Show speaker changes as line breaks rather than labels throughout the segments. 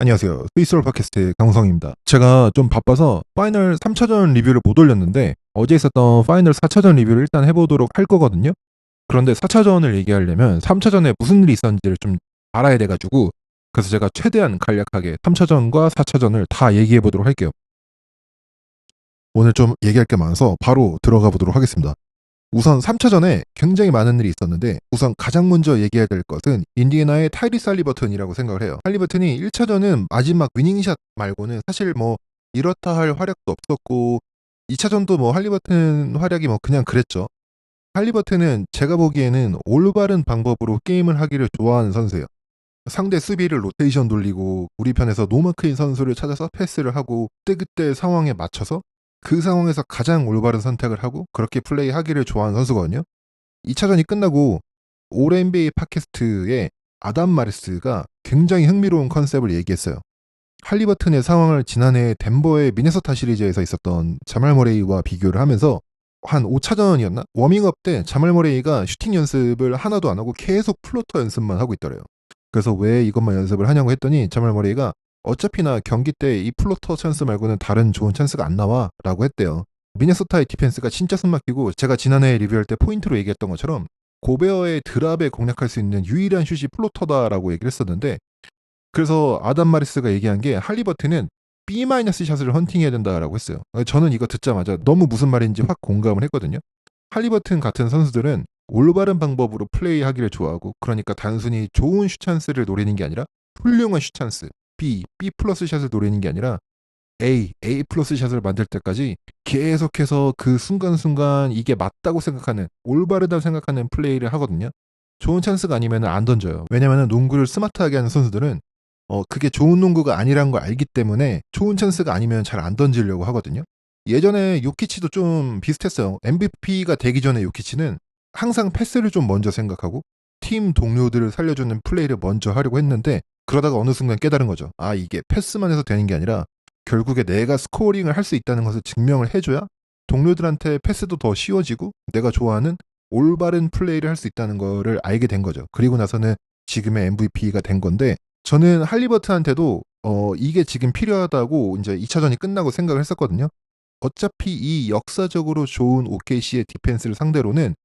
안녕하세요. 스위스롤 팟캐스트의 강성입니다. 제가 좀 바빠서 파이널 3차전 리뷰를 못 올렸는데 어제 있었던 파이널 4차전 리뷰를 일단 해보도록 할 거거든요. 그런데 4차전을 얘기하려면 3차전에 무슨 일이 있었는지를 좀 알아야 돼가지고 그래서 제가 최대한 간략하게 3차전과 4차전을 다 얘기해 보도록 할게요. 오늘 좀 얘기할 게 많아서 바로 들어가 보도록 하겠습니다. 우선 3차전에 굉장히 많은 일이 있었는데 우선 가장 먼저 얘기해야 될 것은 인디애나의 타이리스 할리버튼이라고 생각을 해요. 할리버튼이 1차전은 마지막 위닝샷 말고는 사실 뭐 이렇다 할 활약도 없었고 2차전도 뭐 할리버튼 활약이 뭐 그냥 그랬죠. 할리버튼은 제가 보기에는 올바른 방법으로 게임을 하기를 좋아하는 선수예요. 상대 수비를 로테이션 돌리고 우리 편에서 노마크인 선수를 찾아서 패스를 하고 그때그때 상황에 맞춰서 그 상황에서 가장 올바른 선택을 하고 그렇게 플레이하기를 좋아하는 선수거든요. 2차전이 끝나고 올 NBA 팟캐스트에 아담 마리스가 굉장히 흥미로운 컨셉을 얘기했어요. 할리버튼의 상황을 지난해 덴버의 미네소타 시리즈에서 있었던 자말 머레이와 비교를 하면서 한 5차전이었나? 워밍업 때 자말 머레이가 슈팅 연습을 하나도 안 하고 계속 플로터 연습만 하고 있더래요. 그래서 왜 이것만 연습을 하냐고 했더니 자말 머레이가 어차피나 경기 때 이 플로터 찬스 말고는 다른 좋은 찬스가 안 나와 라고 했대요. 미네소타의 디펜스가 진짜 숨막히고 제가 지난해 리뷰할 때 포인트로 얘기했던 것처럼 고베어의 드랍에 공략할 수 있는 유일한 슛이 플로터다라고 얘기를 했었는데 그래서 아담 마리스가 얘기한 게 할리버튼은 B- 샷을 헌팅해야 된다라고 했어요. 저는 이거 듣자마자 너무 무슨 말인지 확 공감을 했거든요. 할리버튼 같은 선수들은 올바른 방법으로 플레이하기를 좋아하고 그러니까 단순히 좋은 슛 찬스를 노리는 게 아니라 훌륭한 슛 찬스 B 플러스 샷을 노리는 게 아니라 A 플러스 샷을 만들 때까지 계속해서 그 순간순간 이게 맞다고 생각하는 올바르다고 생각하는 플레이를 하거든요. 좋은 찬스가 아니면 안 던져요. 왜냐면 농구를 스마트하게 하는 선수들은 그게 좋은 농구가 아니란 걸 알기 때문에 좋은 찬스가 아니면 잘 안 던지려고 하거든요. 예전에 요키치도 좀 비슷했어요. MVP가 되기 전에 요키치는 항상 패스를 좀 먼저 생각하고 팀 동료들을 살려주는 플레이를 먼저 하려고 했는데 그러다가 어느 순간 깨달은 거죠. 아, 이게 패스만 해서 되는 게 아니라 결국에 내가 스코어링을 할 수 있다는 것을 증명을 해줘야 동료들한테 패스도 더 쉬워지고 내가 좋아하는 올바른 플레이를 할 수 있다는 거를 알게 된 거죠. 그리고 나서는 지금의 MVP가 된 건데 저는 할리버트한테도 이게 지금 필요하다고 이제 2차전이 끝나고 생각을 했었거든요. 어차피 이 역사적으로 좋은 OKC의 디펜스를 상대로는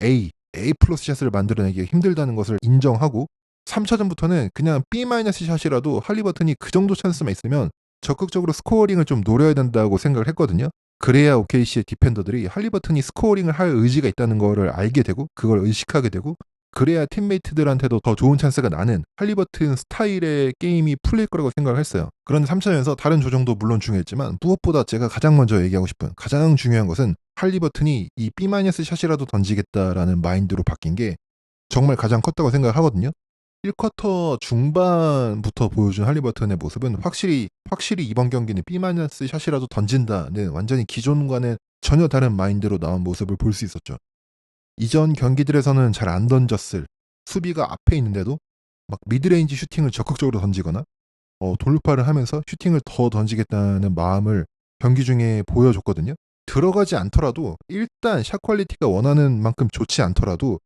A 플러스 샷을 만들어내기 힘들다는 것을 인정하고 3차전부터는 그냥 B- 샷이라도 할리버튼이 그 정도 찬스만 있으면 적극적으로 스코어링을 좀 노려야 된다고 생각을 했거든요. 그래야 OKC의 디펜더들이 할리버튼이 스코어링을 할 의지가 있다는 거를 알게 되고 그걸 의식하게 되고 그래야 팀메이트들한테도 더 좋은 찬스가 나는 할리버튼 스타일의 게임이 풀릴 거라고 생각을 했어요. 그런데 3차전에서 다른 조정도 물론 중요했지만 무엇보다 제가 가장 먼저 얘기하고 싶은 가장 중요한 것은 할리버튼이 이 B- 샷이라도 던지겠다라는 마인드로 바뀐 게 정말 가장 컸다고 생각을 하거든요. 1쿼터 중반부터 보여준 할리버튼의 모습은 확실히 이번 경기는 B- 샷이라도 던진다는 완전히 기존과는 전혀 다른 마인드로 나온 모습을 볼 수 있었죠. 이전 경기들에서는 잘 안 던졌을 수비가 앞에 있는데도 막 미드레인지 슈팅을 적극적으로 던지거나 돌파를 하면서 슈팅을 더 던지겠다는 마음을 경기 중에 보여줬거든요. 들어가지 않더라도 일단 샷 퀄리티가 원하는 만큼 좋지 않더라도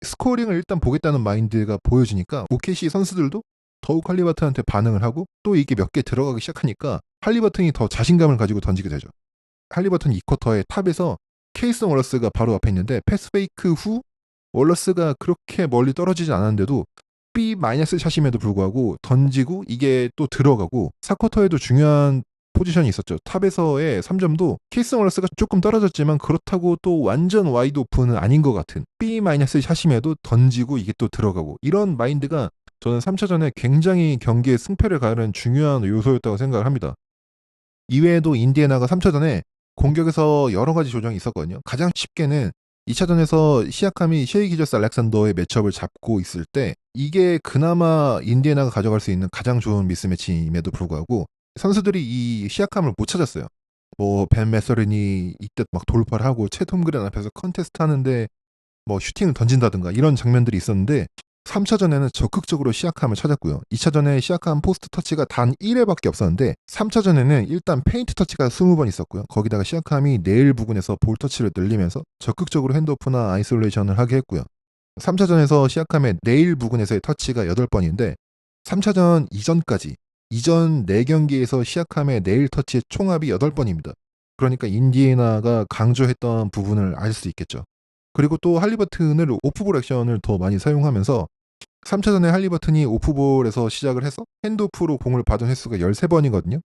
스코어링을 일단 보겠다는 마인드가 보여지니까 OKC 선수들도 더욱 할리버튼한테 반응을 하고 또 이게 몇 개 들어가기 시작하니까 할리버튼이 더 자신감을 가지고 던지게 되죠. 할리버튼 2쿼터에 탑에서 케이슨 월러스가 바로 앞에 있는데 패스 페이크 후 월러스가 그렇게 멀리 떨어지지 않았는데도 B- 샷임에도 불구하고 던지고 이게 또 들어가고 4쿼터에도 중요한 포지션이 있었죠. 탑에서의 3점도 케이슨 월러스가 조금 떨어졌지만 그렇다고 또 완전 와이드 오픈은 아닌 것 같은 B- 샷임에도 던지고 이게 또 들어가고 이런 마인드가 저는 3차전에 굉장히 경기의 승패를 가르는 중요한 요소였다고 생각을 합니다. 이외에도 인디애나가 3차전에 공격에서 여러 가지 조정이 있었거든요. 가장 쉽게는 2차전에서 시아캄이 셰이 기저스 알렉산더의 매첩을 잡고 있을 때 이게 그나마 인디애나가 가져갈 수 있는 가장 좋은 미스매치임에도 불구하고 선수들이 이 시아캄을 못 찾았어요. 뭐 벤 메서린이 이때 막 돌파를 하고 챗 홈그랜 앞에서 컨테스트 하는데 뭐 슈팅을 던진다든가 이런 장면들이 있었는데 3차전에는 적극적으로 시아캄을 찾았고요. 2차전에 시아캄 포스트 터치가 단 1회밖에 없었는데 3차전에는 일단 페인트 터치가 20번 있었고요. 거기다가 시아캄이 네일 부근에서 볼 터치를 늘리면서 적극적으로 핸드오프나 아이솔레이션을 하게 했고요. 3차전에서 시아캄의 네일 부근에서의 터치가 8번인데 3차전 이전까지 이전 4경기에서 시약함의 네일 터치의 총합이 8번입니다. 그러니까 인디애나가 강조했던 부분을 알 수 있겠죠. 그리고 또 할리버튼을 오프볼 액션을 더 많이 사용하면서 3차전에 할리버튼이 오프볼에서 시작을 해서 핸드오프로 공을 받은 횟수가 13번이거든요.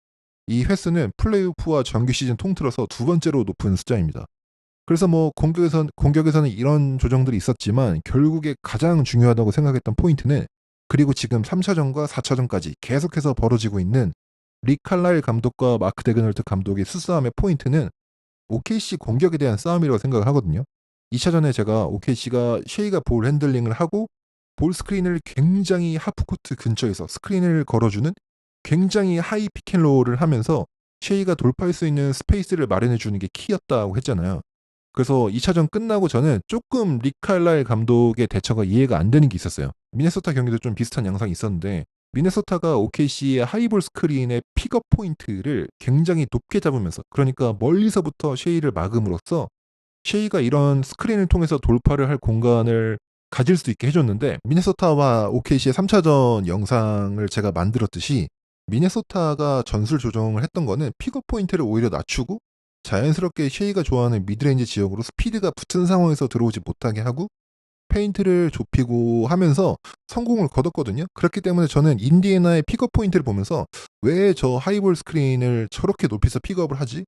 이 횟수는 플레이오프와 정규 시즌 통틀어서 두 번째로 높은 숫자입니다. 그래서 뭐 공격에서는 이런 조정들이 있었지만 결국에 가장 중요하다고 생각했던 포인트는, 그리고 지금 3차전과 4차전까지 계속해서 벌어지고 있는 릭 칼라일 감독과 마크 데그널트 감독의 수싸움의 포인트는 OKC 공격에 대한 싸움이라고 생각을 하거든요. 2차전에 제가 OKC가 쉐이가 볼 핸들링을 하고 볼 스크린을 굉장히 하프코트 근처에서 스크린을 걸어주는 굉장히 하이 피켄롤을 하면서 쉐이가 돌파할 수 있는 스페이스를 마련해 주는 게 키였다고 했잖아요. 그래서 2차전 끝나고 저는 조금 릭 칼라일 감독의 대처가 이해가 안 되는 게 있었어요. 미네소타 경기도 좀 비슷한 양상이 있었는데, 미네소타가 OKC의 하이볼 스크린의 픽업 포인트를 굉장히 높게 잡으면서, 그러니까 멀리서부터 쉐이를 막음으로써 쉐이가 이런 스크린을 통해서 돌파를 할 공간을 가질 수 있게 해줬는데, 미네소타와 OKC의 3차전 영상을 제가 만들었듯이 미네소타가 전술 조정을 했던 거는 픽업 포인트를 오히려 낮추고 자연스럽게 쉐이가 좋아하는 미드레인지 지역으로 스피드가 붙은 상황에서 들어오지 못하게 하고 페인트를 좁히고 하면서 성공을 거뒀거든요. 그렇기 때문에 저는 인디애나의 픽업 포인트를 보면서 왜 저 하이볼 스크린을 저렇게 높이서 픽업을 하지?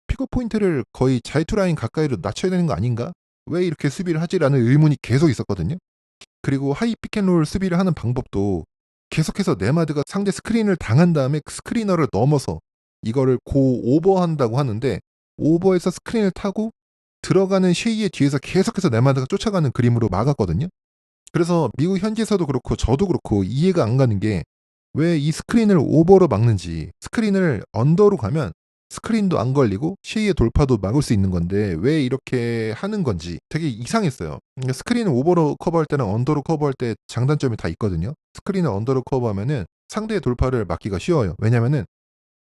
픽업 포인트를 거의 자유투 라인 가까이로 낮춰야 되는 거 아닌가? 왜 이렇게 수비를 하지라는 의문이 계속 있었거든요. 그리고 하이 피켄롤 수비를 하는 방법도 계속해서 네마드가 상대 스크린을 당한 다음에 그 스크리너를 넘어서 이거를 고 오버한다고 하는데, 오버에서 스크린을 타고 들어가는 쉐이의 뒤에서 계속해서 네마드가 쫓아가는 그림으로 막았거든요. 그래서 미국 현지에서도 그렇고 저도 그렇고 이해가 안 가는 게, 왜 이 스크린을 오버로 막는지, 스크린을 언더로 가면 스크린도 안 걸리고 쉐이의 돌파도 막을 수 있는 건데 왜 이렇게 하는 건지 되게 이상했어요. 그러니까 스크린을 오버로 커버할 때랑 언더로 커버할 때 장단점이 다 있거든요. 스크린을 언더로 커버하면은 상대의 돌파를 막기가 쉬워요. 왜냐면은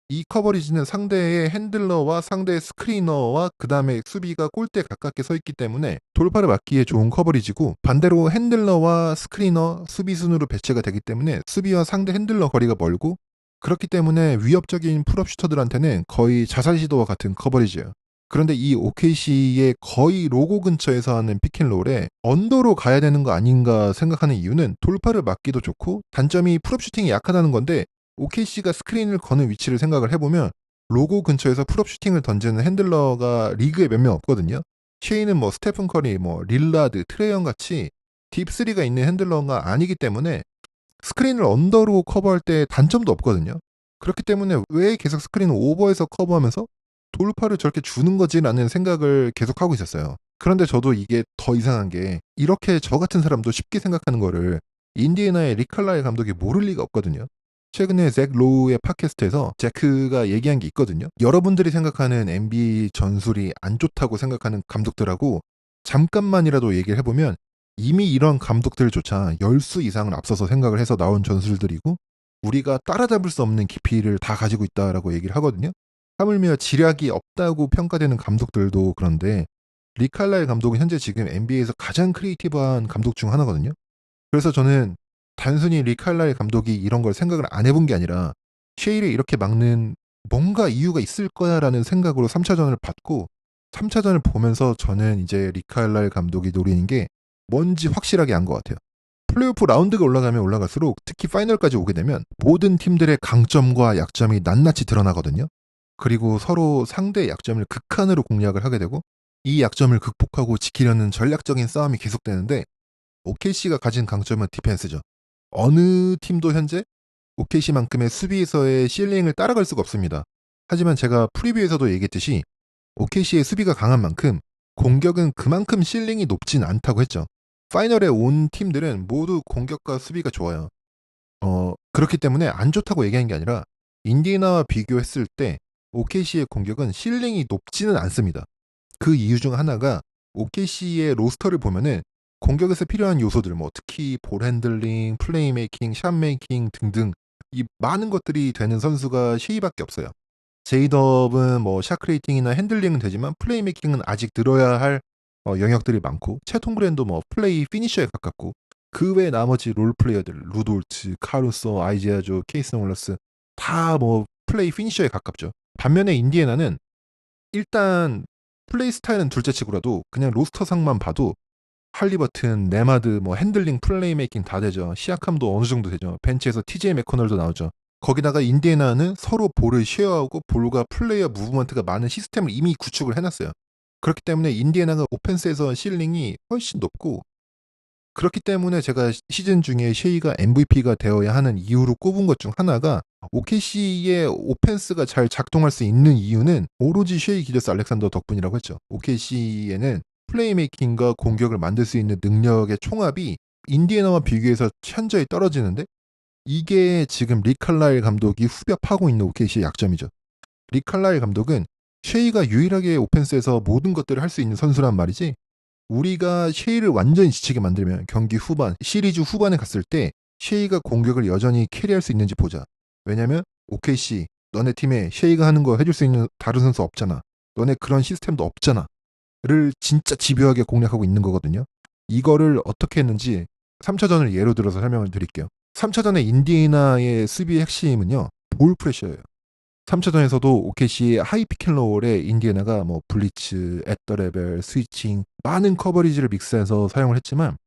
이 커버리지는 상대의 핸들러와 상대의 스크리너와 그 다음에 수비가 골대에 가깝게 서 있기 때문에 돌파를 막기에 좋은 커버리지고, 반대로 핸들러와 스크리너, 수비순으로 배치가 되기 때문에 수비와 상대 핸들러 거리가 멀고, 그렇기 때문에 위협적인 풀업 슈터들한테는 거의 자살 시도와 같은 커버리지예요. 그런데 이 OKC의 거의 로고 근처에서 하는 피켄롤에 언더로 가야 되는 거 아닌가 생각하는 이유는, 돌파를 막기도 좋고 단점이 풀업 슈팅이 약하다는 건데, OKC가 스크린을 거는 위치를 생각을 해보면 로고 근처에서 풀업 슈팅을 던지는 핸들러가 리그에 몇 명 없거든요. 쉐이는 뭐 스테픈 커리, 뭐 릴라드, 트레이언 같이 딥3가 있는 핸들러가 아니기 때문에 스크린을 언더로 커버할 때 단점도 없거든요. 그렇기 때문에 왜 계속 스크린을 오버해서 커버하면서 돌파를 저렇게 주는 거지라는 생각을 계속하고 있었어요. 그런데 저도 이게 더 이상한 게, 이렇게 저 같은 사람도 쉽게 생각하는 거를 인디애나의 리칼라의 감독이 모를 리가 없거든요. 최근에 잭 로우의 팟캐스트에서 제크가 얘기한 게 있거든요. 여러분들이 생각하는 NBA 전술이 안 좋다고 생각하는 감독들하고 잠깐만이라도 얘기를 해보면 이미 이런 감독들조차 10수 이상을 앞서서 생각을 해서 나온 전술들이고 우리가 따라잡을 수 없는 깊이를 다 가지고 있다라고 얘기를 하거든요. 하물며 지략이 없다고 평가되는 감독들도 그런데, 리칼라의 감독은 현재 지금 NBA에서 가장 크리에이티브한 감독 중 하나거든요. 그래서 저는 단순히 리칼라의 감독이 이런 걸 생각을 안 해본 게 아니라 쉐이를 이렇게 막는 뭔가 이유가 있을 거야라는 생각으로 3차전을 봤고, 3차전을 보면서 저는 이제 리칼라의 감독이 노리는 게 뭔지 확실하게 안 것 같아요. 플레이오프 라운드가 올라가면 올라갈수록, 특히 파이널까지 오게 되면 모든 팀들의 강점과 약점이 낱낱이 드러나거든요. 그리고 서로 상대의 약점을 극한으로 공략을 하게 되고, 이 약점을 극복하고 지키려는 전략적인 싸움이 계속되는데, OKC가 가진 강점은 디펜스죠. 어느 팀도 현재 OKC만큼의 수비에서의 실링을 따라갈 수가 없습니다. 하지만 제가 프리뷰에서도 얘기했듯이 OKC의 수비가 강한 만큼 공격은 그만큼 실링이 높진 않다고 했죠. 파이널에 온 팀들은 모두 공격과 수비가 좋아요. 그렇기 때문에 안 좋다고 얘기하는 게 아니라, 인디애나와 비교했을 때 OKC의 공격은 실링이 높지는 않습니다. 그 이유 중 하나가, OKC의 로스터를 보면은 공격에서 필요한 요소들, 뭐 특히 볼 핸들링, 플레이메이킹, 샷메이킹 등등 이 많은 것들이 되는 선수가 쉐이밖에 없어요. 제이덥은 뭐 샷크레이팅이나 핸들링은 되지만 플레이메이킹은 아직 늘어야 할 영역들이 많고, 채톰그랜도 뭐 플레이 피니셔에 가깝고, 그 외 나머지 롤 플레이어들 루돌츠, 카루소, 아이제아조, 케이스 놀러스 다 뭐 플레이 피니셔에 가깝죠. 반면에 인디애나는 일단 플레이 스타일은 둘째치고라도 그냥 로스터상만 봐도 할리버튼, 네마드, 뭐 핸들링, 플레이메이킹 다 되죠. 시약함도 어느 정도 되죠. 벤치에서 TJ 맥커널도 나오죠. 거기다가 인디애나는 서로 볼을 쉐어하고 볼과 플레이어 무브먼트가 많은 시스템을 이미 구축을 해놨어요. 그렇기 때문에 인디애나가 오펜스에서 실링이 훨씬 높고, 그렇기 때문에 제가 시즌 중에 쉐이가 MVP가 되어야 하는 이유로 꼽은 것 중 하나가 OKC의 오펜스가 잘 작동할 수 있는 이유는 오로지 쉐이 기저스 알렉산더 덕분이라고 했죠. OKC에는 플레이메이킹과 공격을 만들 수 있는 능력의 총합이 인디애나와 비교해서 현저히 떨어지는데, 이게 지금 릭 칼라일 감독이 후벼파고 있는 OKC의 약점이죠. 릭 칼라일 감독은 쉐이가 유일하게 오펜스에서 모든 것들을 할 수 있는 선수란 말이지, 우리가 쉐이를 완전히 지치게 만들면 경기 후반, 시리즈 후반에 갔을 때 쉐이가 공격을 여전히 캐리할 수 있는지 보자. 왜냐면 OKC, 너네 팀에 쉐이가 하는 거 해줄 수 있는 다른 선수 없잖아. 너네 그런 시스템도 없잖아. 를 진짜 집요하게 공략하고 있는 거거든요. 이거를 어떻게 했는지 3차전을 예로 들어서 설명을 드릴게요. 3차전의 인디애나의 수비의 핵심은요, 볼 프레셔예요. 3차전에서도 OKC의 하이 피켄롤에 인디애나가 뭐 블리츠, 앳더 레벨, 스위칭 많은 커버리지를 믹스해서 사용을 했지만,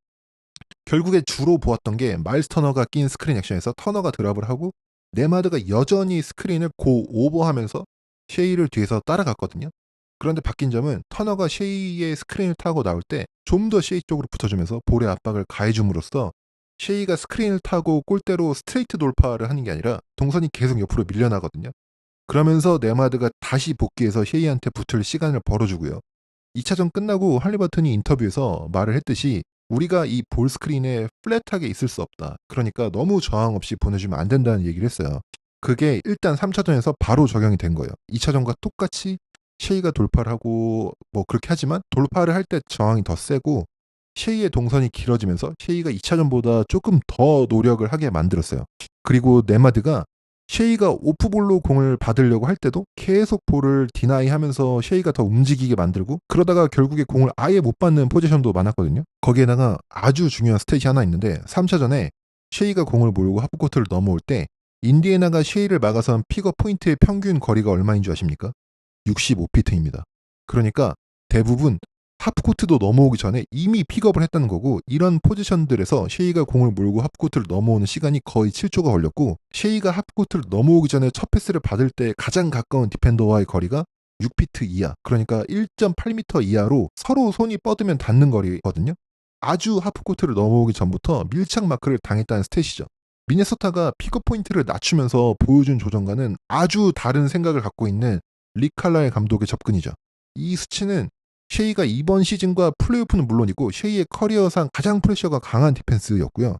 결국에 주로 보았던 게 마일스 터너가 낀 스크린 액션에서 터너가 드랍을 하고 네마드가 여전히 스크린을 고 오버하면서 쉐이를 뒤에서 따라갔거든요. 그런데 바뀐 점은 터너가 쉐이의 스크린을 타고 나올 때 좀 더 쉐이 쪽으로 붙어주면서 볼의 압박을 가해줌으로써 쉐이가 스크린을 타고 골대로 스트레이트 돌파를 하는 게 아니라 동선이 계속 옆으로 밀려나거든요. 그러면서 네마드가 다시 복귀해서 쉐이한테 붙을 시간을 벌어주고요. 2차전 끝나고 할리버튼이 인터뷰에서 말을 했듯이 우리가 이 볼 스크린에 플랫하게 있을 수 없다. 그러니까 너무 저항 없이 보내주면 안 된다는 얘기를 했어요. 그게 일단 3차전에서 바로 적용이 된 거예요. 2차전과 똑같이 쉐이가 돌파를 하고 뭐 그렇게 하지만 돌파를 할 때 저항이 더 세고 쉐이의 동선이 길어지면서 쉐이가 2차전보다 조금 더 노력을 하게 만들었어요. 그리고 네마드가 쉐이가 오프볼로 공을 받으려고 할 때도 계속 볼을 디나이 하면서 쉐이가 더 움직이게 만들고, 그러다가 결국에 공을 아예 못 받는 포지션도 많았거든요. 거기에다가 아주 중요한 스탯이 하나 있는데 3차전에 쉐이가 공을 몰고 하프코트를 넘어올 때 인디애나가 쉐이를 막아선 픽업 포인트의 평균 거리가 얼마인 줄 아십니까? 65피트입니다. 그러니까 대부분 하프코트도 넘어오기 전에 이미 픽업을 했다는 거고, 이런 포지션들에서 쉐이가 공을 몰고 하프코트를 넘어오는 시간이 거의 7초가 걸렸고, 쉐이가 하프코트를 넘어오기 전에 첫 패스를 받을 때 가장 가까운 디펜더와의 거리가 6피트 이하, 그러니까 1.8m 이하로 서로 손이 뻗으면 닿는 거리거든요. 아주 하프코트를 넘어오기 전부터 밀착 마크를 당했다는 스탯이죠. 미네소타가 픽업 포인트를 낮추면서 보여준 조정과는 아주 다른 생각을 갖고 있는 릭 칼라일 감독의 접근이죠. 이 수치는 쉐이가 이번 시즌과 플레이오프는 물론이고 쉐이의 커리어상 가장 프레셔가 강한 디펜스였고요.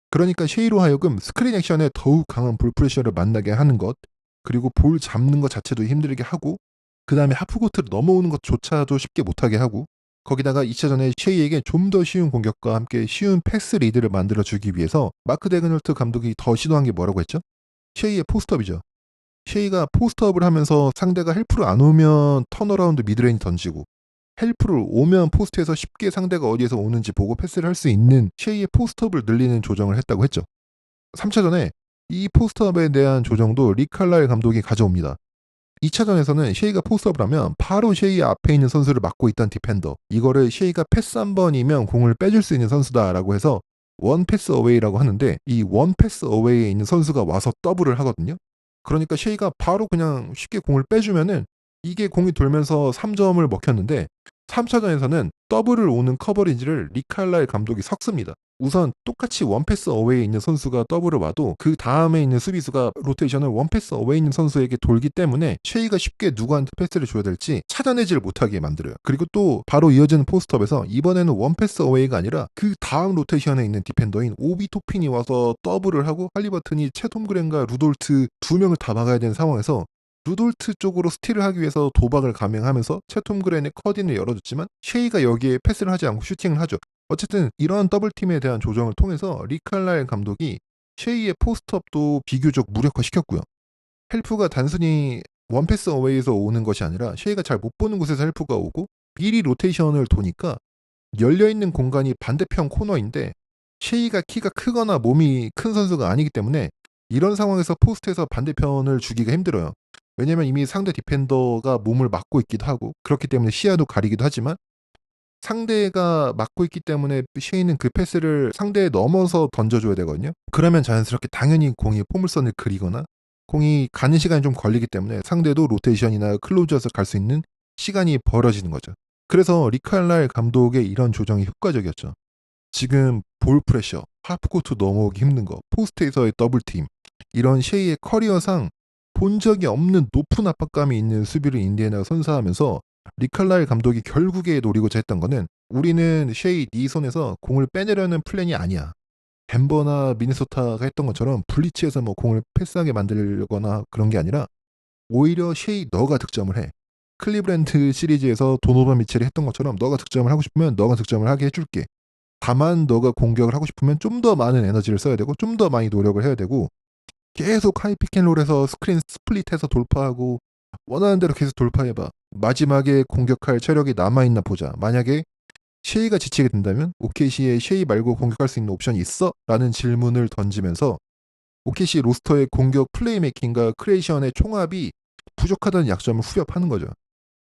그러니까 쉐이로 하여금 스크린 액션에 더욱 강한 볼 프레셔를 만나게 하는 것, 그리고 볼 잡는 것 자체도 힘들게 하고, 그 다음에 하프코트를 넘어오는 것조차도 쉽게 못하게 하고, 거기다가 2차전에 쉐이에게 좀 더 쉬운 공격과 함께 쉬운 패스 리드를 만들어주기 위해서 마크 데그널트 감독이 더 시도한 게 뭐라고 했죠? 쉐이의 포스트업이죠. 쉐이가 포스트업을 하면서 상대가 헬프를 안 오면 턴어라운드 미드레인지 던지고, 헬프를 오면 포스트에서 쉽게 상대가 어디에서 오는지 보고 패스를 할 수 있는 쉐이의 포스트업을 늘리는 조정을 했다고 했죠. 3차전에 이 포스트업에 대한 조정도 릭 칼라일 감독이 가져옵니다. 2차전에서는 쉐이가 포스트업을 하면 바로 쉐이 앞에 있는 선수를 막고 있던 디펜더, 이거를 쉐이가 패스 한 번이면 공을 빼줄 수 있는 선수다라고 해서 원 패스 어웨이라고 하는데, 이 원 패스 어웨이에 있는 선수가 와서 더블을 하거든요. 그러니까 쉐이가 바로 그냥 쉽게 공을 빼주면은 이게 공이 돌면서 3점을 먹혔는데, 3차전에서는 더블을 오는 커버리지를 리칼라일 감독이 섞습니다. 우선 똑같이 원패스 어웨이에 있는 선수가 더블을 와도 그 다음에 있는 수비수가 로테이션을 원패스 어웨이에 있는 선수에게 돌기 때문에 쉐이가 쉽게 누구한테 패스를 줘야 될지 찾아내지를 못하게 만들어요. 그리고 또 바로 이어지는 포스트업에서 이번에는 원패스 어웨이가 아니라 그 다음 로테이션에 있는 디펜더인 오비 토핀이 와서 더블을 하고 할리버튼이 채톰그랜과 루돌트 두 명을 다 막아야 되는 상황에서 루돌트 쪽으로 스틸을 하기 위해서 도박을 감행하면서 채톰그랜의 커딘을 열어줬지만 쉐이가 여기에 패스를 하지 않고 슈팅을 하죠. 어쨌든 이러한 더블팀에 대한 조정을 통해서 릭 칼라일 감독이 쉐이의 포스트업도 비교적 무력화시켰고요. 헬프가 단순히 원패스 어웨이에서 오는 것이 아니라 쉐이가 잘 못 보는 곳에서 헬프가 오고 미리 로테이션을 도니까 열려있는 공간이 반대편 코너인데, 쉐이가 키가 크거나 몸이 큰 선수가 아니기 때문에 이런 상황에서 포스트에서 반대편을 주기가 힘들어요. 왜냐면 이미 상대 디펜더가 몸을 막고 있기도 하고 그렇기 때문에 시야도 가리기도 하지만 상대가 막고 있기 때문에 쉐이는 그 패스를 상대에 넘어서 던져줘야 되거든요. 그러면 자연스럽게 당연히 공이 포물선을 그리거나 공이 가는 시간이 좀 걸리기 때문에 상대도 로테이션이나 클로즈에서 갈 수 있는 시간이 벌어지는 거죠. 그래서 리칼날 감독의 이런 조정이 효과적이었죠. 지금 볼 프레셔, 하프코트 넘어오기 힘든 거, 포스트에서의 더블팀 이런 쉐이의 커리어상 본 적이 없는 높은 압박감이 있는 수비를 인디애나가 선사하면서 리칼라일 감독이 결국에 노리고자 했던 거는 우리는 쉐이 네 손에서 공을 빼내려는 플랜이 아니야. 덴버나 미네소타가 했던 것처럼 블리츠에서 뭐 공을 패스하게 만들거나 그런 게 아니라 오히려 쉐이 너가 득점을 해. 클리브랜드 시리즈에서 도노반 미첼이 했던 것처럼 너가 득점을 하고 싶으면 너가 득점을 하게 해줄게. 다만 너가 공격을 하고 싶으면 좀 더 많은 에너지를 써야 되고 좀 더 많이 노력을 해야 되고 계속 하이 피켄롤에서 스크린 스플릿해서 돌파하고 원하는 대로 계속 돌파해봐. 마지막에 공격할 체력이 남아있나 보자. 만약에 쉐이가 지치게 된다면 OKC에 쉐이 말고 공격할 수 있는 옵션이 있어? 라는 질문을 던지면서 OKC 로스터의 공격 플레이메이킹과 크리에이션의 총합이 부족하다는 약점을 후벼파는 거죠.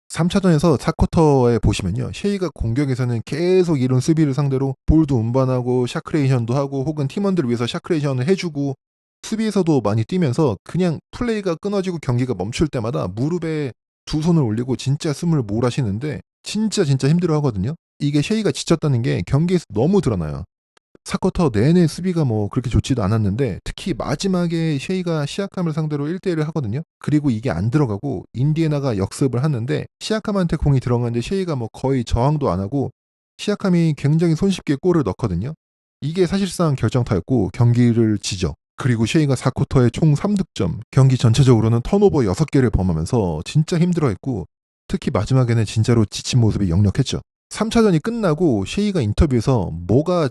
3차전에서 4쿼터에 보시면요. 쉐이가 공격에서는 계속 이런 수비를 상대로 볼도 운반하고 샤크레이션도 하고 혹은 팀원들을 위해서 샤크레이션을 해주고 수비에서도 많이 뛰면서 그냥 플레이가 끊어지고 경기가 멈출 때마다 무릎에 두 손을 올리고 진짜 숨을 몰아쉬는데 진짜 힘들어 하거든요. 이게 쉐이가 지쳤다는 게 경기에서 너무 드러나요. 4쿼터 내내 수비가 뭐 그렇게 좋지도 않았는데 특히 마지막에 쉐이가 시아캄을 상대로 1대1을 하거든요. 그리고 이게 안 들어가고 인디애나가 역습을 하는데 시아캄한테 공이 들어가는데 쉐이가 뭐 거의 저항도 안 하고 시아캄이 굉장히 손쉽게 골을 넣거든요. 이게 사실상 결정타였고 경기를 지죠. 그리고 쉐이가 4쿼터에 총 3득점, 경기 전체적으로는 턴오버 6개를 범하면서 진짜 힘들어했고 특히 마지막에는 진짜로 지친 모습이 역력했죠. 3차전이 끝나고 쉐이가 인터뷰에서 뭐가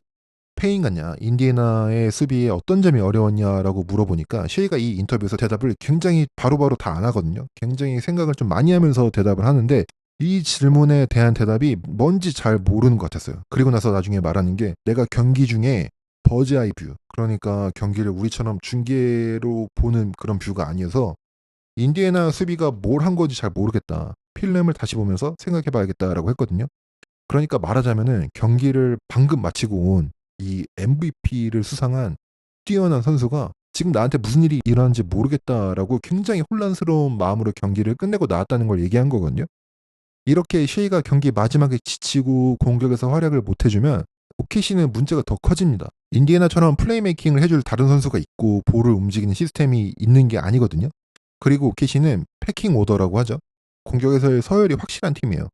페인 같냐, 인디애나의 수비에 어떤 점이 어려웠냐라고 물어보니까 쉐이가 이 인터뷰에서 대답을 굉장히 바로바로 다 안 하거든요. 굉장히 생각을 좀 많이 하면서 대답을 하는데 이 질문에 대한 대답이 뭔지 잘 모르는 것 같았어요. 그리고 나서 나중에 말하는 게 내가 경기 중에 버즈아이 뷰, 그러니까 경기를 우리처럼 중계로 보는 그런 뷰가 아니어서 인디애나 수비가 뭘 한 건지 잘 모르겠다. 필름을 다시 보면서 생각해봐야겠다라고 했거든요. 그러니까 말하자면은 경기를 방금 마치고 온 이 MVP를 수상한 뛰어난 선수가 지금 나한테 무슨 일이 일어나는지 모르겠다라고 굉장히 혼란스러운 마음으로 경기를 끝내고 나왔다는 걸 얘기한 거거든요. 이렇게 쉐이가 경기 마지막에 지치고 공격에서 활약을 못 해주면 OKC는 문제가 더 커집니다. 인디애나처럼 플레이메이킹을 해줄 다른 선수가 있고 볼을 움직이는 시스템이 있는 게 아니거든요. 그리고 OKC는 패킹 오더라고 하죠. 공격에서의 서열이 확실한 팀이에요.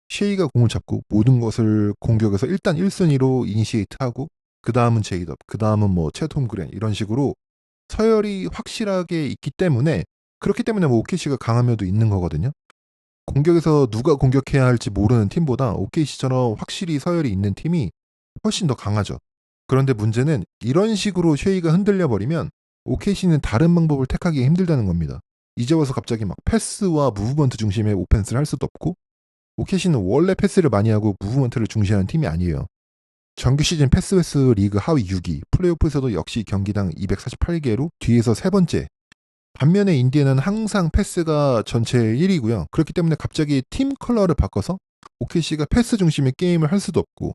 쉐이가 공을 잡고 모든 것을 공격에서 일단 1순위로 이니시에이트하고 그 다음은 제이덥, 그 다음은 뭐 채톰 그랜 이런 식으로 서열이 확실하게 있기 때문에 그렇기 때문에 뭐 OKC가 강한 면도 있는 거거든요. 공격에서 누가 공격해야 할지 모르는 팀보다 OKC처럼 확실히 서열이 있는 팀이 훨씬 더 강하죠. 그런데 문제는 이런 식으로 쉐이가 흔들려 버리면 OKC는 다른 방법을 택하기 힘들다는 겁니다. 이제 와서 갑자기 막 패스와 무브먼트 중심의 오펜스를 할 수도 없고 OKC는 원래 패스를 많이 하고 무브먼트를 중시하는 팀이 아니에요. 정규 시즌 패스 웨스 리그 하위 6위, 플레이오프에서도 역시 경기당 248개로 뒤에서 세 번째. 반면에 인디애나는 항상 패스가 전체 1위고요. 그렇기 때문에 갑자기 팀 컬러를 바꿔서 OKC가 패스 중심의 게임을 할 수도 없고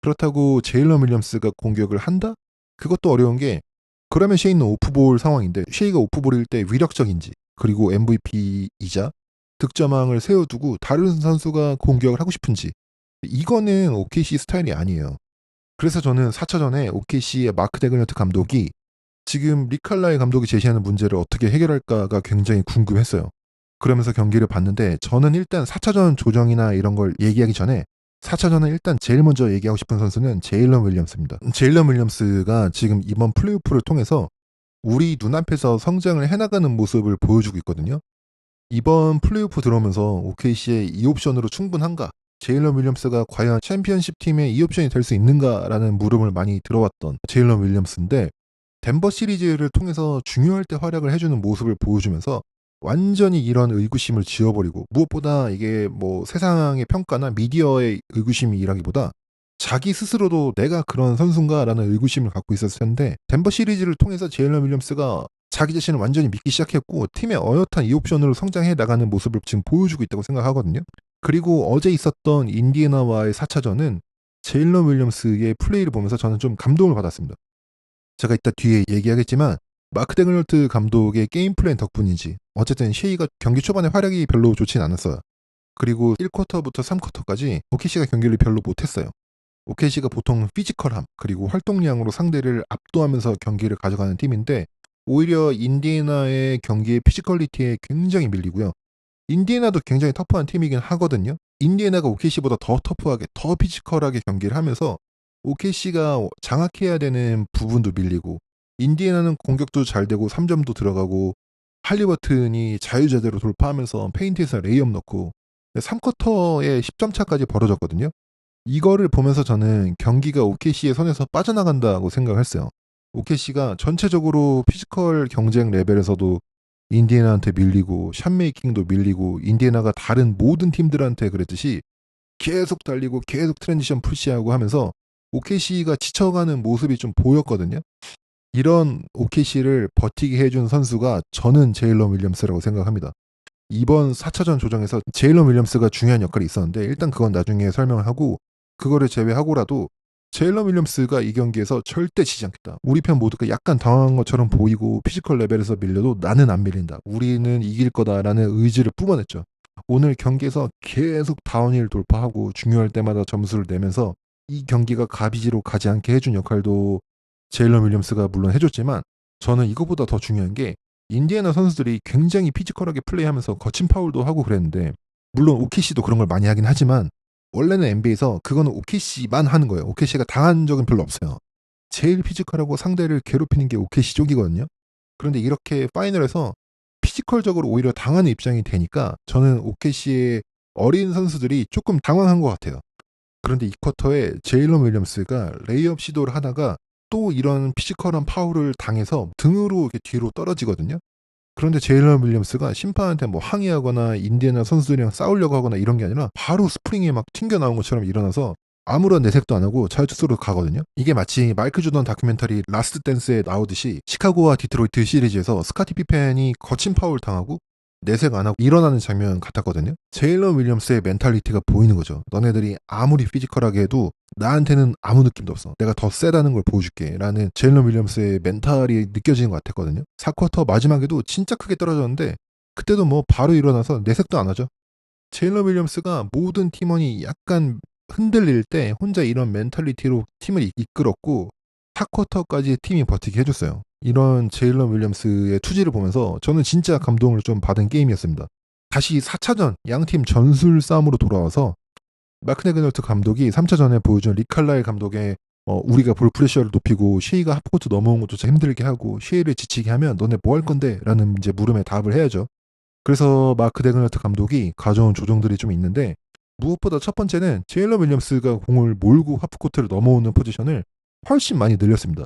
그렇다고 제일런 윌리엄스가 공격을 한다? 그것도 어려운 게 그러면 쉐이는 오프볼 상황인데 쉐이가 오프볼일 때 위력적인지 그리고 MVP이자 득점왕을 세워두고 다른 선수가 공격을 하고 싶은지 이거는 OKC 스타일이 아니에요. 그래서 저는 4차전에 OKC의 마크 데그너트 감독이 지금 리칼라이 감독이 제시하는 문제를 어떻게 해결할까가 굉장히 궁금했어요. 그러면서 경기를 봤는데 저는 일단 4차전 조정이나 이런 걸 얘기하기 전에 4차전은 일단 제일 먼저 얘기하고 싶은 선수는 제일런 윌리엄스입니다. 제일런 윌리엄스가 지금 이번 플레이오프를 통해서 우리 눈앞에서 성장을 해나가는 모습을 보여주고 있거든요. 이번 플레이오프 들어오면서 OKC의 2옵션으로 충분한가? 제일런 윌리엄스가 과연 챔피언십 팀의 2옵션이 될 수 있는가라는 물음을 많이 들어왔던 제일런 윌리엄스인데 덴버 시리즈를 통해서 중요할 때 활약을 해주는 모습을 보여주면서 완전히 이런 의구심을 지워버리고 무엇보다 이게 뭐 세상의 평가나 미디어의 의구심이라기보다 자기 스스로도 '내가 그런 선수인가?'라는 의구심을 갖고 있었을 텐데 덴버 시리즈를 통해서 제일런 윌리엄스가 자기 자신을 완전히 믿기 시작했고 팀의 어엿한 2옵션으로 성장해 나가는 모습을 지금 보여주고 있다고 생각하거든요. 그리고 어제 있었던 인디애나와의 4차전은 제일런 윌리엄스의 플레이를 보면서 저는 좀 감동을 받았습니다. 제가 이따 뒤에 얘기하겠지만 마크 데그널트 감독의 게임 플랜 덕분인지 어쨌든 셰이가 경기 초반에 활약이 별로 좋진 않았어요. 그리고 1쿼터부터 3쿼터까지 오케시가 경기를 별로 못했어요. 오케시가 보통 피지컬함 그리고 활동량으로 상대를 압도하면서 경기를 가져가는 팀인데 오히려 인디애나의 경기의 피지컬리티에 굉장히 밀리고요. 인디애나도 굉장히 터프한 팀이긴 하거든요. 인디애나가 오케시보다 더 터프하게 더 피지컬하게 경기를 하면서 오케시가 장악해야 되는 부분도 밀리고 인디애나는 공격도 잘 되고 3점도 들어가고 할리버튼이 자유자재로 돌파하면서 페인트에서 레이업 넣고 3쿼터에 10점 차까지 벌어졌거든요. 이거를 보면서 저는 경기가 OKC의 손에서 빠져나간다고 생각을 했어요. OKC가 전체적으로 피지컬 경쟁 레벨에서도 인디애나한테 밀리고 샷메이킹도 밀리고 인디애나가 다른 모든 팀들한테 그랬듯이 계속 달리고 계속 트랜지션 푸시하고 하면서 OKC가 지쳐가는 모습이 좀 보였거든요. 이런 OKC를 버티게 해준 선수가 저는 제일런 윌리엄스라고 생각합니다. 이번 4차전 조정에서 제일런 윌리엄스가 중요한 역할이 있었는데 일단 그건 나중에 설명을 하고 그거를 제외하고라도 제일런 윌리엄스가 이 경기에서 절대 지지 않겠다. 우리 편 모두가 약간 당황한 것처럼 보이고 피지컬 레벨에서 밀려도 나는 안 밀린다. 우리는 이길 거다라는 의지를 뿜어냈죠. 오늘 경기에서 계속 다운힐 돌파하고 중요할 때마다 점수를 내면서 이 경기가 가비지로 가지 않게 해준 역할도 제일런 윌리엄스가 물론 해줬지만 저는 이거보다 더 중요한 게 인디애나 선수들이 굉장히 피지컬하게 플레이하면서 거친 파울도 하고 그랬는데 물론 오케시도 그런 걸 많이 하긴 하지만 원래는 NBA에서 그거는 오케시만 하는 거예요. 오케시가 당한 적은 별로 없어요. 제일 피지컬하고 상대를 괴롭히는 게 오케시 쪽이거든요. 그런데 이렇게 파이널에서 피지컬적으로 오히려 당하는 입장이 되니까 저는 오케시의 어린 선수들이 조금 당황한 것 같아요. 그런데 이 쿼터에 제일런 윌리엄스가 레이업 시도를 하다가 또 이런 피지컬한 파울을 당해서 등으로 이렇게 뒤로 떨어지거든요. 그런데 제일런 윌리엄스가 심판한테 뭐 항의하거나 인디애나 선수들이랑 싸우려고 하거나 이런 게 아니라 바로 스프링에 막 튕겨 나온 것처럼 일어나서 아무런 내색도 안 하고 자유투수로 가거든요. 이게 마치 마이클 조던 다큐멘터리 라스트 댄스에 나오듯이 시카고와 디트로이트 시리즈에서 스카티 피펜이 거친 파울 당하고 내색 안 하고 일어나는 장면 같았거든요. 제일런 윌리엄스의 멘탈리티가 보이는 거죠. 너네들이 아무리 피지컬하게 해도 나한테는 아무 느낌도 없어. 내가 더 세다는 걸 보여줄게. 라는 제일런 윌리엄스의 멘탈이 느껴지는 것 같았거든요. 4쿼터 마지막에도 진짜 크게 떨어졌는데 그때도 뭐 바로 일어나서 내색도 안 하죠. 제일런 윌리엄스가 모든 팀원이 약간 흔들릴 때 혼자 이런 멘탈리티로 팀을 이끌었고 4쿼터까지 팀이 버티게 해줬어요. 이런 제일런 윌리엄스의 투지를 보면서 저는 진짜 감동을 좀 받은 게임이었습니다. 다시 4차전 양팀 전술 싸움으로 돌아와서 마크 데그널트 감독이 3차전에 보여준 리칼라일 감독의 우리가 볼 프레셔를 높이고 셰이가 하프코트 넘어온 것조차 힘들게 하고 셰이를 지치게 하면 너네 뭐 할 건데? 라는 이제 물음에 답을 해야죠. 그래서 마크 데그널트 감독이 가져온 조정들이 좀 있는데 무엇보다 첫 번째는 제일런 윌리엄스가 공을 몰고 하프코트를 넘어오는 포지션을 훨씬 많이 늘렸습니다.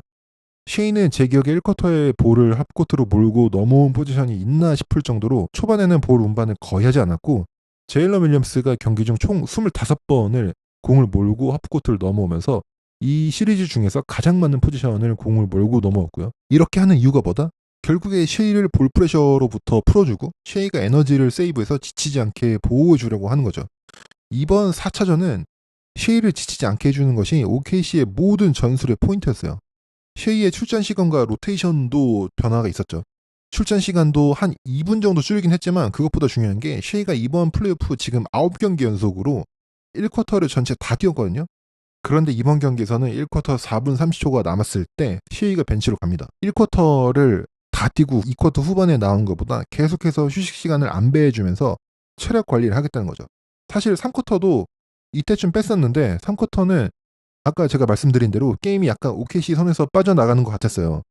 셰이는 제 기억에 1쿼터에 볼을 하프코트로 몰고 넘어온 포지션이 있나 싶을 정도로 초반에는 볼 운반을 거의 하지 않았고 제일런 윌리엄스가 경기 중 총 25번을 공을 몰고 하프코트를 넘어오면서 이 시리즈 중에서 가장 많은 포지션을 공을 몰고 넘어왔고요. 이렇게 하는 이유가 뭐다? 결국에 셰이를 볼 프레셔로부터 풀어주고 셰이가 에너지를 세이브해서 지치지 않게 보호해주려고 하는 거죠. 이번 4차전은 셰이를 지치지 않게 해주는 것이 OKC의 모든 전술의 포인트였어요. 셰이의 출전 시간과 로테이션도 변화가 있었죠. 출전 시간도 한 2분 정도 줄이긴 했지만 그것보다 중요한 게 셰이가 이번 플레이오프 지금 9경기 연속으로 1쿼터를 전체 다 뛰었거든요. 그런데 이번 경기에서는 1쿼터 4분 30초가 남았을 때 셰이가 벤치로 갑니다. 1쿼터를 다 뛰고 2쿼터 후반에 나온 것보다 계속해서 휴식 시간을 안배해주면서 체력 관리를 하겠다는 거죠. 사실 3쿼터도 이때쯤 뺐었는데 3쿼터는 아까 제가 말씀드린 대로 게임이 약간 OKC 선에서 빠져나가는 것 같았어요.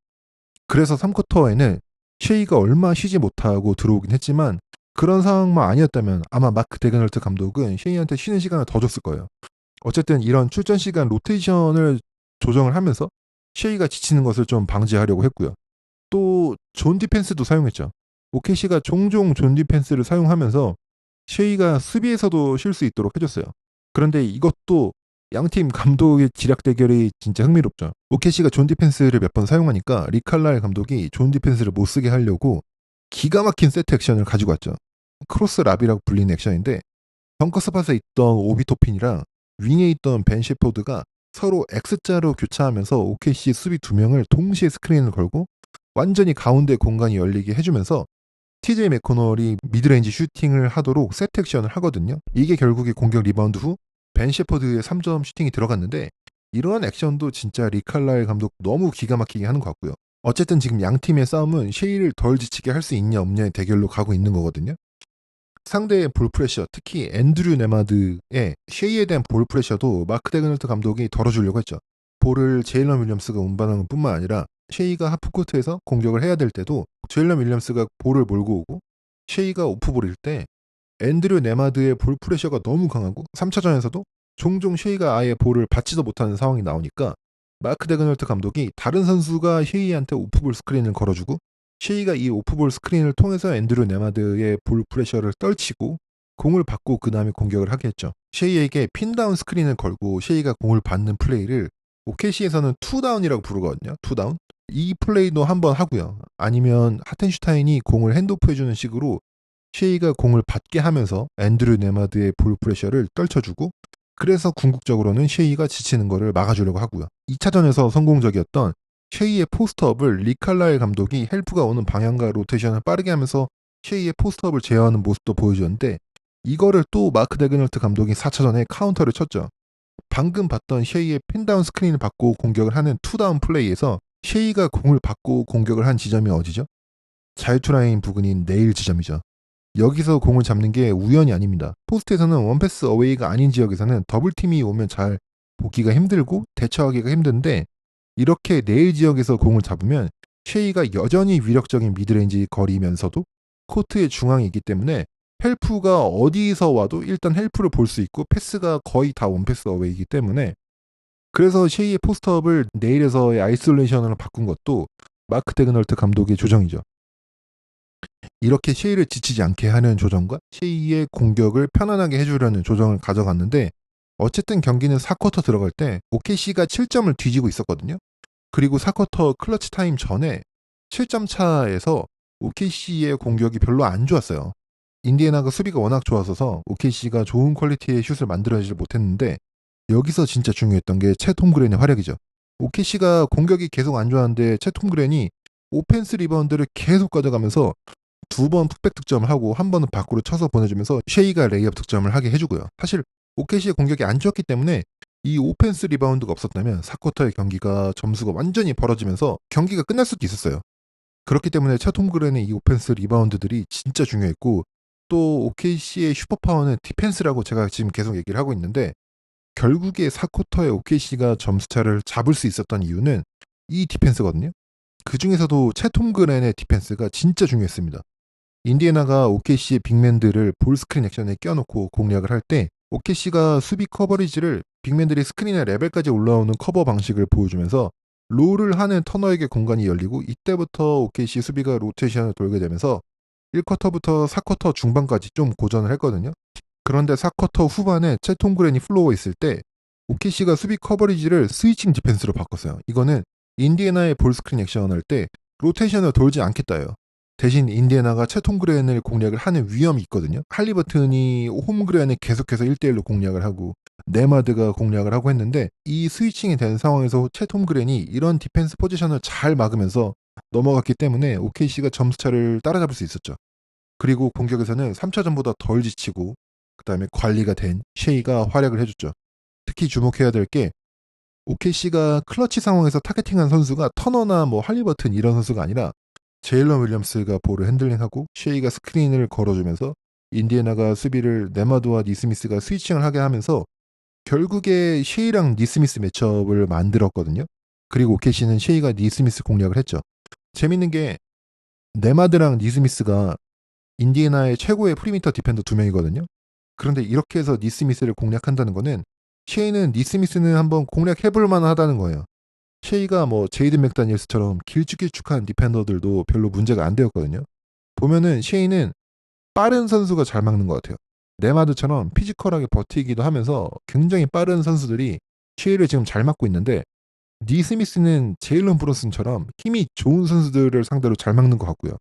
그래서 3쿼터에는 셰이가 얼마 쉬지 못하고 들어오긴 했지만 그런 상황만 아니었다면 아마 마크 데그널트 감독은 셰이한테 쉬는 시간을 더 줬을 거예요. 어쨌든 이런 출전 시간 로테이션을 조정을 하면서 셰이가 지치는 것을 좀 방지하려고 했고요. 또 존 디펜스도 사용했죠. OKC가 종종 존 디펜스를 사용하면서 셰이가 수비에서도 쉴 수 있도록 해줬어요. 그런데 이것도 양팀 감독의 지략 대결이 진짜 흥미롭죠. 오케시가 존 디펜스를 몇 번 사용하니까 리칼라일 감독이 존 디펜스를 못 쓰게 하려고 기가 막힌 세트 액션을 가지고 왔죠. 크로스 랍이라고 불리는 액션인데 벙커 스팟에 있던 오비토핀이랑 윙에 있던 벤 셰퍼드가 서로 X자로 교차하면서 OKC 수비 두 명을 동시에 스크린을 걸고 완전히 가운데 공간이 열리게 해주면서 TJ 맥코널이 미드레인지 슈팅을 하도록 세트 액션을 하거든요. 이게 결국에 공격 리바운드 후 벤 셰퍼드의 3점 슈팅이 들어갔는데 이러한 액션도 진짜 리칼라일 감독 너무 기가 막히게 하는 것 같고요. 어쨌든 지금 양 팀의 싸움은 쉐이를 덜 지치게 할 수 있냐 없냐의 대결로 가고 있는 거거든요. 상대의 볼 프레셔, 특히 앤드류 네마드의 쉐이에 대한 볼 프레셔도 마크 데그널트 감독이 덜어주려고 했죠. 볼을 제일런 윌리엄스가 운반하는 뿐만 아니라 쉐이가 하프코트에서 공격을 해야 될 때도 제일런 윌리엄스가 볼을 몰고 오고 쉐이가 오프볼일 때 앤드류 네마드의 볼 프레셔가 너무 강하고 3차전에서도 종종 쉐이가 아예 볼을 받지도 못하는 상황이 나오니까 마크 데그널트 감독이 다른 선수가 쉐이한테 오프볼 스크린을 걸어주고 쉐이가 이 오프볼 스크린을 통해서 앤드류 네마드의 볼 프레셔를 떨치고 공을 받고 그 다음에 공격을 하게 했죠. 쉐이에게 핀다운 스크린을 걸고 쉐이가 공을 받는 플레이를 OKC에서는 투다운이라고 부르거든요. 투다운. 이 플레이도 한번 하고요. 아니면 하텐슈타인이 공을 핸드오프해주는 식으로 쉐이가 공을 받게 하면서 앤드류 네마드의 볼 프레셔를 떨쳐주고 그래서 궁극적으로는 쉐이가 지치는 것을 막아주려고 하고요. 2차전에서 성공적이었던 쉐이의 포스트업을 리칼라일 감독이 헬프가 오는 방향과 로테이션을 빠르게 하면서 쉐이의 포스트업을 제어하는 모습도 보여주었는데 이거를 또 마크 데그널트 감독이 4차전에 카운터를 쳤죠. 방금 봤던 쉐이의 핀다운 스크린을 받고 공격을 하는 투다운 플레이에서 쉐이가 공을 받고 공격을 한 지점이 어디죠? 자유투라인 부근인 네일 지점이죠. 여기서 공을 잡는 게 우연이 아닙니다. 포스트에서는 원패스 어웨이가 아닌 지역에서는 더블팀이 오면 잘 보기가 힘들고 대처하기가 힘든데 이렇게 네일 지역에서 공을 잡으면 쉐이가 여전히 위력적인 미드레인지 거리면서도 코트의 중앙에 있기 때문에 헬프가 어디서 와도 일단 헬프를 볼 수 있고 패스가 거의 다 원패스 어웨이이기 때문에 그래서 쉐이의 포스트업을 네일에서의 아이솔레이션으로 바꾼 것도 마크 데그널트 감독의 조정이죠. 이렇게 쉐이를 지치지 않게 하는 조정과 쉐이의 공격을 편안하게 해주려는 조정을 가져갔는데 어쨌든 경기는 4쿼터 들어갈 때 OKC가 7점을 뒤지고 있었거든요. 그리고 4쿼터 클러치 타임 전에 7점 차에서 OKC의 공격이 별로 안 좋았어요. 인디애나가 수비가 워낙 좋았어서 OKC가 좋은 퀄리티의 슛을 만들어내지 못했는데 여기서 진짜 중요했던 게 챗 홈그랜의 활약이죠. OKC가 공격이 계속 안 좋았는데 챗 홈그랜이 오펜스 리바운드를 계속 가져가면서 2번 풋백 득점을 하고 한 번은 밖으로 쳐서 보내주면서 쉐이가 레이업 득점을 하게 해주고요. 사실 OKC의 공격이 안 좋았기 때문에 이 오펜스 리바운드가 없었다면 4쿼터의 경기가 점수가 완전히 벌어지면서 경기가 끝날 수도 있었어요. 그렇기 때문에 챗 홈그랜의 이 오펜스 리바운드들이 진짜 중요했고 또 OKC의 슈퍼파워는 디펜스라고 제가 지금 계속 얘기를 하고 있는데 결국에 4쿼터에 OKC가 점수차를 잡을 수 있었던 이유는 이 디펜스거든요. 그 중에서도 챗 홈그랜의 디펜스가 진짜 중요했습니다. 인디애나가 OKC의 빅맨들을 볼 스크린 액션에 껴놓고 공략을 할 때 OKC가 수비 커버리지를 빅맨들이 스크린의 레벨까지 올라오는 커버 방식을 보여주면서 롤을 하는 터너에게 공간이 열리고 이때부터 OKC 수비가 로테이션을 돌게 되면서 1쿼터부터 4쿼터 중반까지 좀 고전을 했거든요. 그런데 4쿼터 후반에 챗 홈그랜이 플로어에 있을 때 OKC가 수비 커버리지를 스위칭 디펜스로 바꿨어요. 이거는 인디애나의 볼 스크린 액션을 할 때 로테이션을 돌지 않겠다예요. 대신 인디애나가 챗 홈그랜을 공략을 하는 위험이 있거든요. 할리버튼이 홈그랜을 계속해서 1대1로 공략을 하고 네마드가 공략을 하고 했는데 이 스위칭이 되는 상황에서 챗 홈그랜이 이런 디펜스 포지션을 잘 막으면서 넘어갔기 때문에 OKC가 점수차를 따라잡을 수 있었죠. 그리고 공격에서는 3차전보다 덜 지치고 그다음에 관리가 된 쉐이가 활약을 해줬죠. 특히 주목해야 될 게 OKC가 클러치 상황에서 타겟팅한 선수가 터너나 뭐 할리버튼 이런 선수가 아니라 제일런 윌리엄스가 볼을 핸들링하고 쉐이가 스크린을 걸어주면서 인디애나가 수비를 네마드와 니스미스가 스위칭을 하게 하면서 결국에 쉐이랑 니스미스 매치업을 만들었거든요. 그리고 OKC는 쉐이가 니스미스 공략을 했죠. 재밌는 게 네마드랑 니스미스가 인디애나의 최고의 프리미터 디펜더 2명이거든요. 그런데 이렇게 해서 니스미스를 공략한다는 거는 쉐이는 니스미스는 한번 공략해볼 만하다는 거예요. 쉐이가 뭐 제이든 맥다니엘스처럼 길쭉길쭉한 디펜더들도 별로 문제가 안 되었거든요. 보면은 쉐이는 빠른 선수가 잘 막는 것 같아요. 네마드처럼 피지컬하게 버티기도 하면서 굉장히 빠른 선수들이 쉐이를 지금 잘 막고 있는데, 니스미스는 제일런 브론슨처럼 힘이 좋은 선수들을 상대로 잘 막는 것 같고요.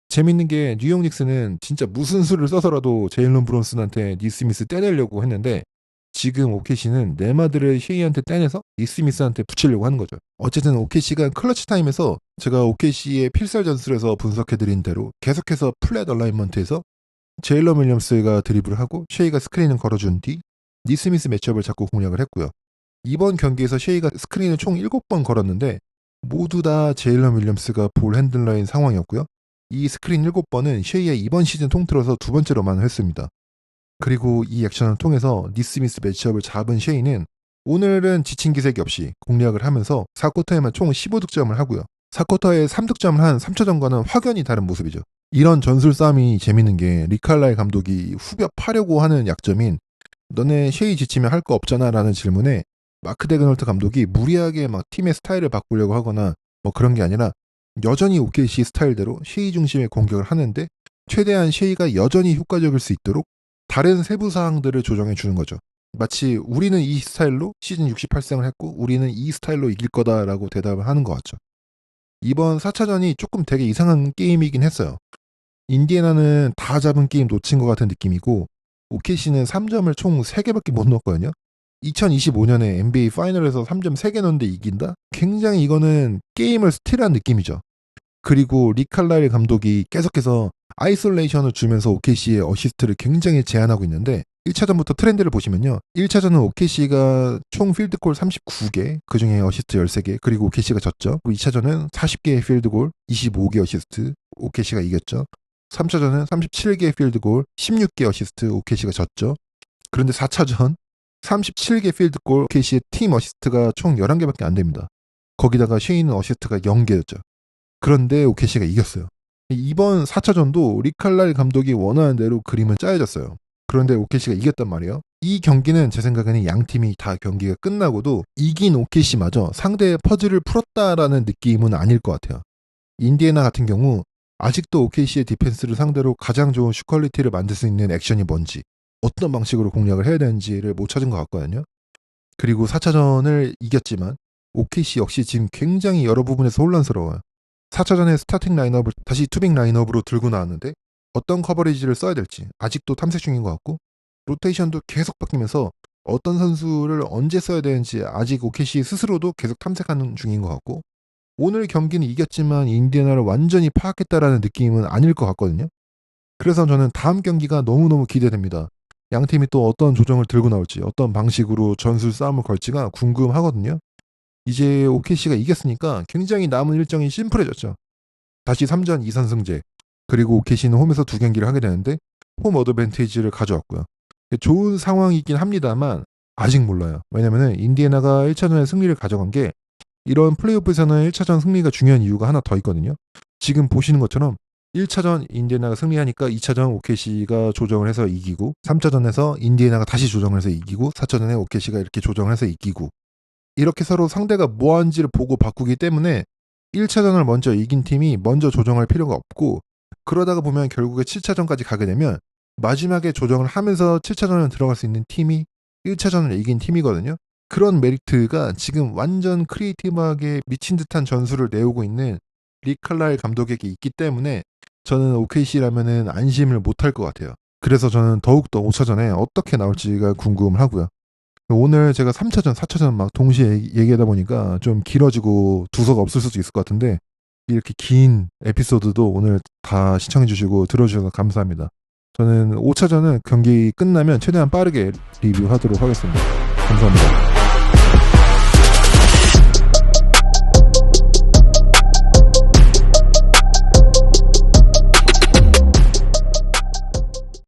재밌는 게 뉴욕 닉스는 진짜 무슨 수를 써서라도 제일런 브론슨한테 니스미스 떼내려고 했는데, 지금 오케시는 네마드를 쉐이한테 떼내서 니스미스한테 붙이려고 하는 거죠. 어쨌든 오케시가 클러치 타임에서 제가 오케시의 필살 전술에서 분석해드린 대로 계속해서 플랫 얼라인먼트에서 제일런 윌리엄스가 드리블을 하고 쉐이가 스크린을 걸어준 뒤 니스미스 매치업을 잡고 공략을 했고요. 이번 경기에서 쉐이가 스크린을 총 7번 걸었는데 모두 다 제일런 윌리엄스가 볼 핸들러인 상황이었고요. 이 스크린 7번은 쉐이의 이번 시즌 통틀어서 두 번째로만 했습니다. 그리고 이 액션을 통해서 니스미스 매치업을 잡은 쉐이는 오늘은 지친 기색이 없이 공략을 하면서 4쿼터에만 총 15득점을 하고요. 4쿼터에 3득점을 한 3차전과는 확연히 다른 모습이죠. 이런 전술 싸움이 재밌는 게 리칼라이 감독이 후벼파려고 하는 약점인 너네 쉐이 지치면 할 거 없잖아 라는 질문에 마크 데그널트 감독이 무리하게 막 팀의 스타일을 바꾸려고 하거나 뭐 그런 게 아니라 여전히 OKC 스타일대로 쉐이 중심의 공격을 하는데 최대한 쉐이가 여전히 효과적일 수 있도록 다른 세부 사항들을 조정해 주는 거죠. 마치 우리는 이 스타일로 시즌 68승을 했고 우리는 이 스타일로 이길 거다라고 대답을 하는 것 같죠. 이번 4차전이 조금 되게 이상한 게임이긴 했어요. 인디애나는 다 잡은 게임 놓친 것 같은 느낌이고 OKC는 3점을 총 3개밖에 못 넣었거든요. 2025년에 NBA 파이널에서 3점 3개 넣는데 이긴다? 굉장히 이거는 게임을 스틸한 느낌이죠. 그리고 리칼라일 감독이 계속해서 아이솔레이션을 주면서 OKC의 어시스트를 굉장히 제한하고 있는데 1차전부터 트렌드를 보시면요. 1차전은 OKC가 총 필드골 39개, 그중에 어시스트 13개, 그리고 OKC가 졌죠. 2차전은 40개의 필드골, 25개 어시스트, OKC가 이겼죠. 3차전은 37개 필드골, 16개 어시스트, OKC가 졌죠. 그런데 4차전 37개 필드골, OKC의 팀 어시스트가 총 11개밖에 안 됩니다. 거기다가 쉐이는 어시스트가 0개였죠. 그런데 OKC가 이겼어요. 이번 4차전도 리칼라일 감독이 원하는 대로 그림은 짜여졌어요. 그런데 OKC가 이겼단 말이에요. 이 경기는 제 생각에는 양 팀이 다 경기가 끝나고도 이긴 OKC마저 상대의 퍼즐을 풀었다라는 느낌은 아닐 것 같아요. 인디애나 같은 경우 아직도 OKC의 디펜스를 상대로 가장 좋은 슛 퀄리티를 만들 수 있는 액션이 뭔지, 어떤 방식으로 공략을 해야 되는지를 못 찾은 것 같거든요. 그리고 4차전을 이겼지만 OKC 역시 지금 굉장히 여러 부분에서 혼란스러워요. 4차전에 스타팅 라인업을 다시 투빅 라인업으로 들고 나왔는데 어떤 커버리지를 써야 될지 아직도 탐색 중인 것 같고, 로테이션도 계속 바뀌면서 어떤 선수를 언제 써야 되는지 아직 OKC 스스로도 계속 탐색하는 중인 것 같고, 오늘 경기는 이겼지만 인디애나를 완전히 파악했다라는 느낌은 아닐 것 같거든요. 그래서 저는 다음 경기가 너무너무 기대됩니다. 양 팀이 또 어떤 조정을 들고 나올지, 어떤 방식으로 전술 싸움을 걸지가 궁금하거든요. 이제 OKC가 이겼으니까 굉장히 남은 일정이 심플해졌죠. 다시 3전 2선승제, 그리고 OKC는 홈에서 2경기를 하게 되는데 홈 어드밴티지를 가져왔고요. 좋은 상황이긴 합니다만 아직 몰라요. 왜냐면 인디애나가 1차전에 승리를 가져간 게 이런 플레이오프에서는 1차전 승리가 중요한 이유가 하나 더 있거든요. 지금 보시는 것처럼 1차전 인디애나가 승리하니까 2차전 OKC가 조정을 해서 이기고, 3차전에서 인디애나가 다시 조정을 해서 이기고, 4차전에 OKC가 이렇게 조정을 해서 이기고, 이렇게 서로 상대가 뭐 하는지를 보고 바꾸기 때문에 1차전을 먼저 이긴 팀이 먼저 조정할 필요가 없고, 그러다가 보면 결국에 7차전까지 가게 되면 마지막에 조정을 하면서 7차전을 들어갈 수 있는 팀이 1차전을 이긴 팀이거든요. 그런 메리트가 지금 완전 크리에이티브하게 미친 듯한 전술을 내오고 있는 리칼라일 감독에게 있기 때문에 저는 OKC라면은 안심을 못할 것 같아요. 그래서 저는 더욱더 5차전에 어떻게 나올지가 궁금하고요. 오늘 제가 3차전, 4차전 막 동시에 얘기하다 보니까 좀 길어지고 두서가 없을 수도 있을 것 같은데, 이렇게 긴 에피소드도 오늘 다 시청해주시고 들어주셔서 감사합니다. 저는 5차전은 경기 끝나면 최대한 빠르게 리뷰하도록 하겠습니다. 감사합니다.